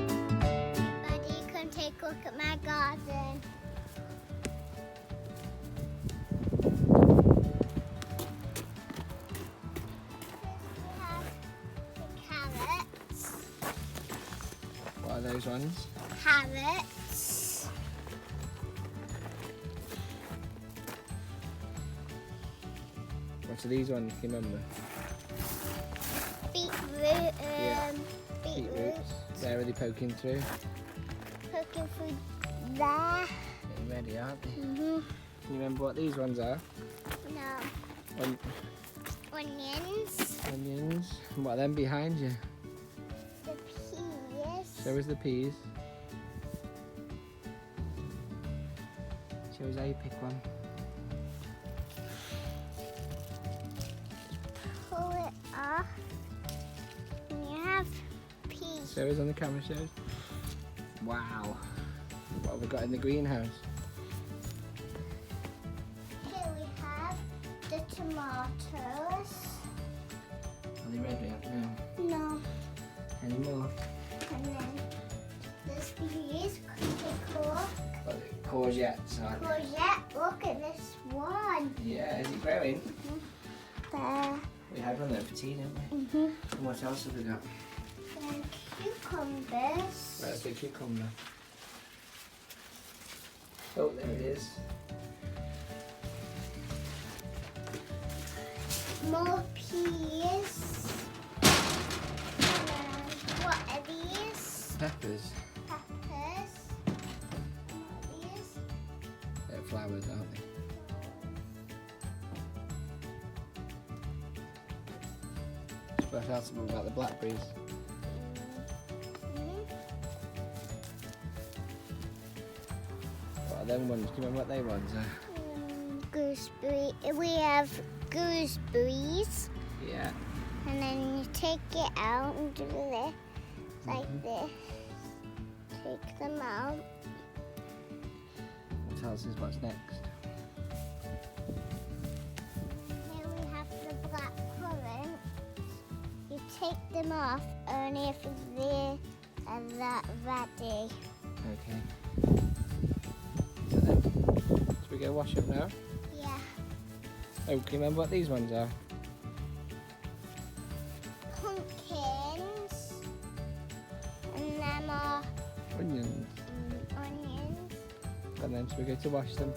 Daddy, come take a look at my garden. What are those ones? Carrots. What are these ones? Can you remember? Beetroot. Yeah. Beetroot. Beetroots. Where are they poking through? Poking through there. Getting ready, aren't they? Mhm. Can you remember what these ones are? No. Onions. Onions. And what are them behind you? The peas. Show us the peas. Show us how you pick one. Pull it off. And you have peas. Show us on the camera, show us. Wow. What have we got in the greenhouse? Here we have the tomatoes. Are they ready? No. No. Any more? And then there's peas. Pickle. Courgettes are. Courgette. Look at this one. Yeah, is it growing? There. We had one there for tea, didn't we? Mhm. And what else have we got? Then cucumbers. Where's the cucumber? Oh, there it is. More peas. And then what are these? Peppers. Peppers. And what are these? They're flowers, aren't they? But tell us about the blackberries. Mhm. What are them ones? Do you remember what they ones are? Gooseberry. We have gooseberries, Yeah. and then you take it out and do this like this. Take them out. What else is what's next? Here we have the black currants. You take them off only if they are that ready. Okay. So then, should we go wash up now? Yeah. Oh, can you remember what these ones are? Pumpkins. And them are Onions. onions. And then should we go to wash them?